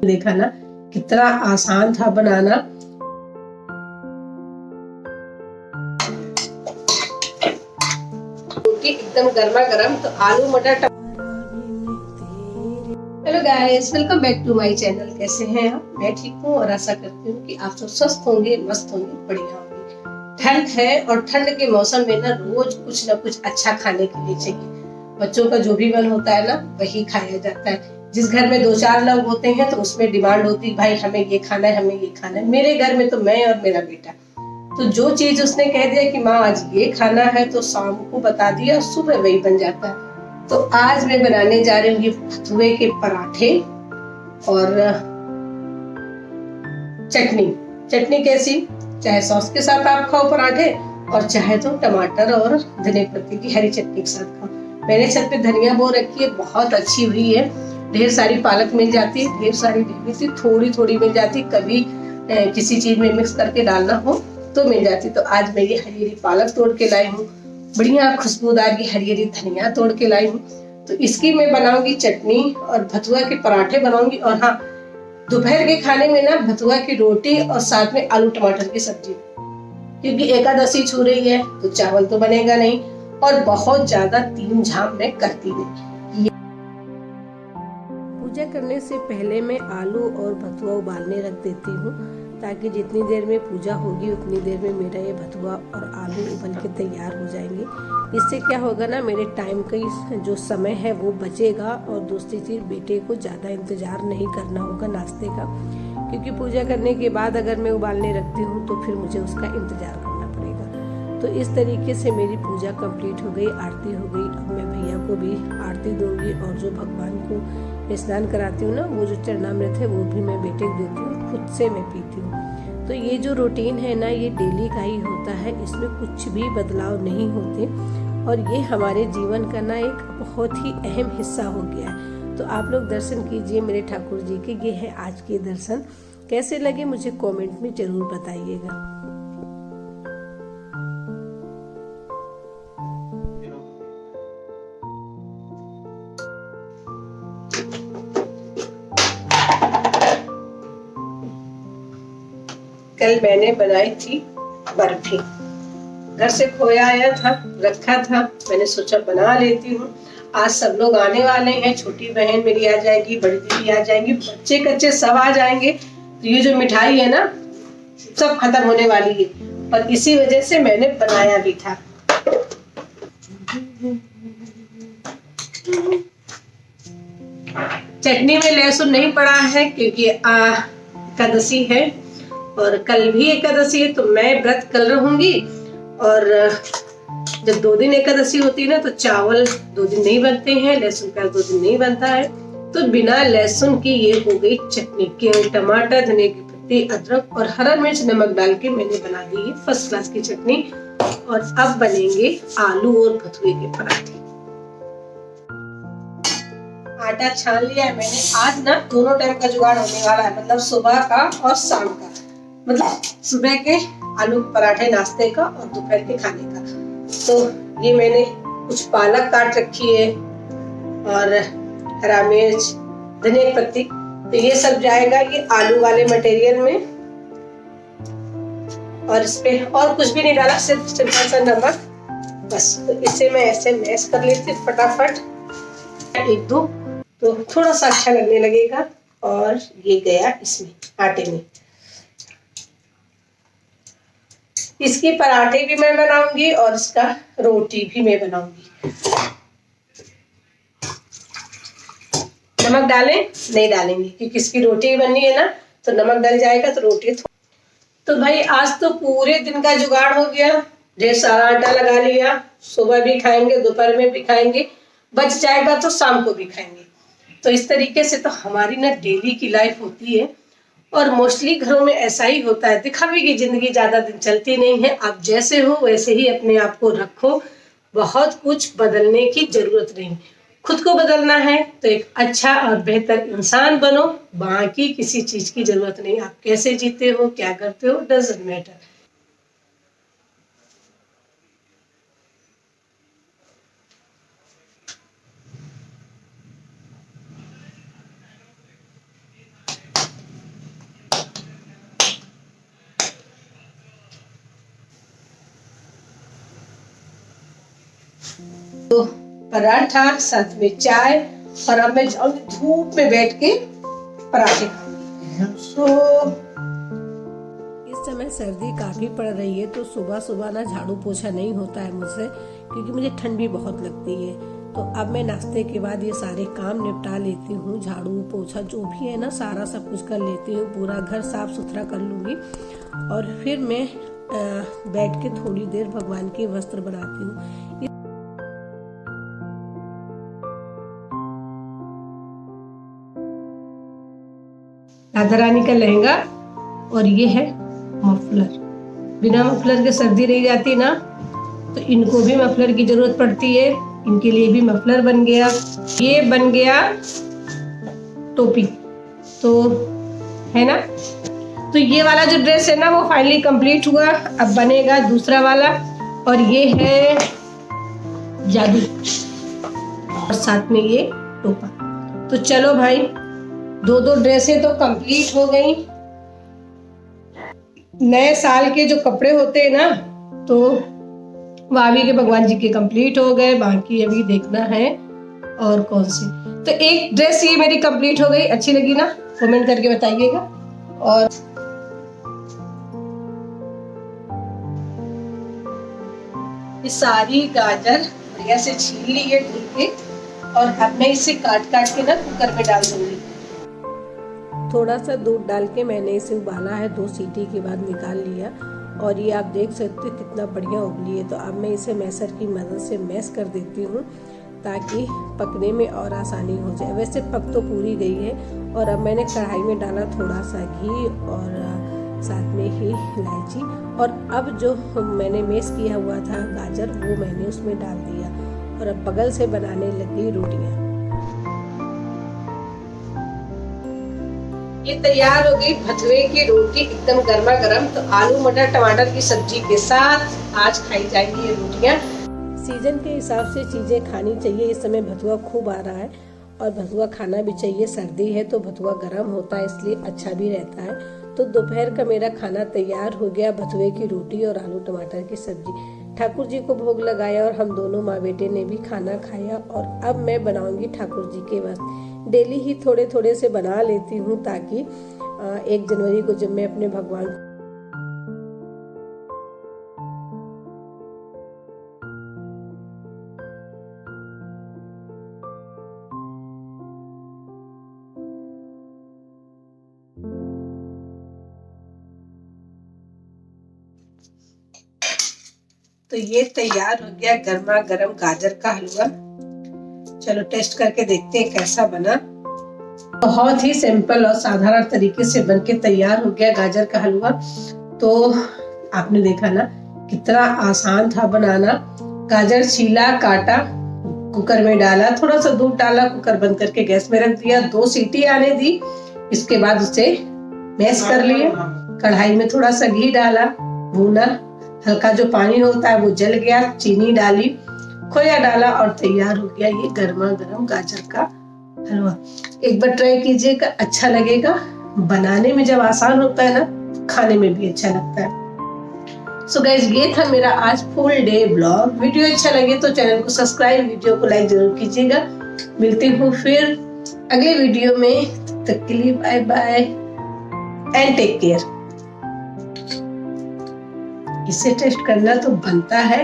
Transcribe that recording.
देखा ना कितना आसान था बनाना। रोटी एकदम गर्मा गर्म, तो आलू मटर। Hello guys, welcome back to my channel. कैसे हैं आप? मैं ठीक हूँ और आशा करती हूँ कि आप सब स्वस्थ होंगे, मस्त होंगे, बढ़िया होंगे। ठंड है और ठंड के मौसम में ना रोज कुछ ना कुछ अच्छा खाने के लिए चाहिए। बच्चों का जो भी मन होता है ना वही खाया जाता है। जिस घर में 2-4 लोग होते हैं तो उसमें डिमांड होती है, भाई हमें ये खाना है, हमें ये खाना है। मेरे घर में तो मैं और मेरा बेटा, तो जो चीज उसने कह दिया कि माँ आज ये खाना है तो शाम को बता दिया, सुबह वही बन जाता है। तो आज मैं बनाने जा रही हूँ ये भटूरे के पराठे और चटनी। चटनी कैसी? चाहे सॉस के साथ आप खाओ पराठे, और चाहे तो टमाटर और धनिया पत्ती की हरी चटनी के साथ खाओ। मैंने छत पे धनिया बो रखी है, बहुत अच्छी हुई है। ढेर सारी पालक मिल जाती है, ढेर सारी नहीं थी, थोड़ी थोड़ी मिल जाती। कभी किसी चीज में मिक्स करके डालना हो तो मिल जाती। तो आज मैं ये हरी हरी पालक तोड़ के लाई हूँ, बढ़िया खुशबूदार की हरी हरी धनिया तोड़ के लाई हूँ। तो इसकी मैं बनाऊंगी चटनी और भथुआ के पराठे बनाऊंगी। और हाँ, दोपहर के खाने में ना भथुआ की रोटी और साथ में आलू टमाटर की सब्जी, क्योंकि एकादशी छू रही है तो चावल तो बनेगा नहीं, और बहुत ज्यादा तीन झाम मैं करती नहीं। पूजा करने से पहले मैं आलू और भथुआ उबालने रख देती हूँ, ताकि जितनी देर में पूजा होगी उतनी देर में मेरा ये भथुआ और आलू उबल के तैयार हो जाएंगे। इससे क्या होगा ना, मेरे टाइम का जो समय है वो बचेगा। और दूसरी चीज़, बेटे को ज़्यादा इंतज़ार नहीं करना होगा नाश्ते का, क्योंकि पूजा करने के बाद अगर मैं उबालने रखती हूँ तो फिर मुझे उसका इंतज़ार करना पड़ेगा। तो इस तरीके से मेरी पूजा कंप्लीट हो गई, आरती हो गई। अब मैं भैया को भी आरती दूंगी, और जो भगवान को स्नान कराती हूँ ना, वो जो चरणामृत है वो भी मैं बेटे को देती हूँ, खुद से मैं पीती हूँ। तो ये जो रूटीन है ना, ये डेली का ही होता है, इसमें कुछ भी बदलाव नहीं होते। और ये हमारे जीवन का ना एक बहुत ही अहम हिस्सा हो गया है। तो आप लोग दर्शन कीजिए मेरे ठाकुर जी के। ये है आज के दर्शन। कैसे लगे मुझे कमेंट में जरूर बताइएगा। कल मैंने बनाई थी बर्फी। घर से खोया आया था, रखा था, मैंने सोचा बना लेती हूँ। आज सब लोग आने वाले हैं, छोटी बहन मेरी आ जाएगी, बड़ी दीदी आ जाएंगी, बच्चे कच्चे सब आ जाएंगे। तो ये जो मिठाई है ना सब खत्म होने वाली है, और इसी वजह से मैंने बनाया भी था। चटनी में लहसुन नहीं पड़ा है, क्योंकि एकादशी है और कल भी एकादशी है, तो मैं व्रत कल रहूंगी। और जब 2 दिन एकादशी होती है ना, तो चावल 2 दिन नहीं बनते हैं, लहसुन प्याज 2 दिन नहीं बनता है। तो बिना लहसुन की ये हो गई चटनी। केवल टमाटर, धनिया की पत्ती, अदरक और हरा मिर्च, नमक डाल के मैंने बना दी है फर्स्ट क्लास की चटनी। और अब बनेंगे आलू और भथुए के पराठे। आटा छान लिया है मैंने। आज ना दोनों टाइम का जुगाड़ होने वाला है, मतलब सुबह का और शाम का। मतलब सुबह के आलू पराठे नाश्ते का और दोपहर के खाने का। तो ये मैंने कुछ पालक काट रखी है और हरा मिर्च, धनिया की पत्ती। तो ये सब जाएगा ये आलू वाले मटेरियल में। और इसपे और कुछ भी नहीं डाला, सिर्फ सिंपल सा नमक बस। तो इसे मैं ऐसे मैश कर लेती हूँ फटाफट, 1-2, तो थोड़ा सा अच्छा लगने लगेगा। और ये गया इसमें आटे में। इसकी पराठे भी मैं बनाऊंगी और इसका रोटी भी मैं बनाऊंगी। नमक डालें? नहीं डालेंगे, क्योंकि इसकी रोटी बननी है ना, तो नमक डल जाएगा तो रोटी। तो भाई आज तो पूरे दिन का जुगाड़ हो गया, ढेर सारा आटा लगा लिया। सुबह भी खाएंगे, दोपहर में भी खाएंगे, बच जाएगा तो शाम को भी खाएंगे। तो इस तरीके से तो हमारी ना डेली की लाइफ होती है। और मोस्टली घरों में ऐसा ही होता है। दिखावे की जिंदगी ज्यादा दिन चलती नहीं है। आप जैसे हो वैसे ही अपने आप को रखो, बहुत कुछ बदलने की जरूरत नहीं। खुद को बदलना है तो एक अच्छा और बेहतर इंसान बनो, बाकी किसी चीज की जरूरत नहीं। आप कैसे जीते हो, क्या करते हो, डजंट मैटर। तो पराठा साथ में चाय, और अब मैं जाऊंगी धूप में बैठ के पराठे खाऊंगी। तो इस समय सर्दी काफी पड़ रही है, तो सुबह सुबह ना झाड़ू पोछा नहीं होता है मुझसे, क्योंकि मुझे ठंड भी बहुत लगती है। तो अब मैं नाश्ते के बाद ये सारे काम निपटा लेती हूँ, झाड़ू पोछा जो भी है ना सारा सब कुछ कर लेती हूँ, पूरा घर साफ सुथरा कर लूँगी, और फिर मैं बैठ के थोड़ी देर भगवान के वस्त्र बनाती हूँ। राधा रानी का लहंगा, और ये है मफलर। बिना मफलर के सर्दी नहीं जाती ना, तो इनको भी मफलर की जरूरत पड़ती है। इनके लिए भी मफलर बन गया। ये बन गया टोपी, तो है ना। तो ये वाला जो ड्रेस है ना वो फाइनली कंप्लीट हुआ। अब बनेगा दूसरा वाला, और ये है जादू, और साथ में ये टोपा। तो चलो भाई, दो ड्रेसें तो कंप्लीट हो गई। नए साल के जो कपड़े होते हैं ना, तो भाभी के भगवान जी के कंप्लीट हो गए, बाकी अभी देखना है और कौन सी। तो एक ड्रेस ये मेरी कंप्लीट हो गई। अच्छी लगी ना, कमेंट करके बताइएगा। और ये सारी गाजर बढ़िया से छील ली है धुल के, और अब मैं इसे काट काट के ना कुकर में डाल दूंगी। थोड़ा सा दूध डाल के मैंने इसे उबाला है, 2 सीटी के बाद निकाल लिया, और ये आप देख सकते हो कितना बढ़िया उबली है। तो अब मैं इसे मैसर की मदद से मैश कर देती हूँ, ताकि पकने में और आसानी हो जाए। वैसे पक तो पूरी गई है। और अब मैंने कढ़ाई में डाला थोड़ा सा घी, और साथ में ही इलायची, और अब जो मैंने मैश किया हुआ था गाजर, वो मैंने उसमें डाल दिया, और अब बगल से बनाने लगी रोटियाँ। ये तैयार हो गई भथुए की रोटी, एकदम गर्मा गर्म। तो आलू मटर टमाटर की सब्जी के साथ आज खाई जाएंगी ये रोटियां। सीजन के हिसाब से चीजें खानी चाहिए। इस समय भथुआ खूब आ रहा है, और भथुआ खाना भी चाहिए। सर्दी है तो भथुआ गर्म होता है, इसलिए अच्छा भी रहता है। तो दोपहर का मेरा खाना तैयार हो गया, भथुए की रोटी और आलू टमाटर की सब्जी। ठाकुर जी को भोग लगाया, और हम दोनों माँ बेटे ने भी खाना खाया। और अब मैं बनाऊंगी ठाकुर जी के वास्ते। डेली ही थोड़े थोड़े से बना लेती हूँ, ताकि 1 जनवरी को जब मैं अपने भगवान तो ये तैयार हो गया गर्मा गर्म गाजर का हलवा। चलो टेस्ट करके देखते हैं कैसा बना। बहुत ही सिंपल और साधारण तरीके से बनके तैयार हो गया गाजर का हलवा। तो आपने देखा ना कितना आसान था बनाना। गाजर छीला, काटा, कुकर में डाला, थोड़ा सा दूध डाला, कुकर बंद करके गैस में रख दिया, 2 सीटी आने दी। इसके बाद उसे मैश कर लिया। कढ़ाई में थोड़ा सा घी डाला, भूना, हल्का जो पानी होता है वो जल गया, चीनी डाली, खोया डाला, और तैयार हो गया ये गर्मा गर्म गाजर का हलवा। एक बार ट्राई कीजिएगा, अच्छा लगेगा। बनाने में जब आसान होता है ना, खाने में भी अच्छा लगता है। सो गाइस, ये था मेरा आज फुल डे ब्लॉग। वीडियो अच्छा लगे तो चैनल को सब्सक्राइब, वीडियो को लाइक जरूर कीजिएगा। मिलती हूँ फिर अगले वीडियो में। तब तक के लिए bye bye and take care. इसे टेस्ट करना तो बनता है।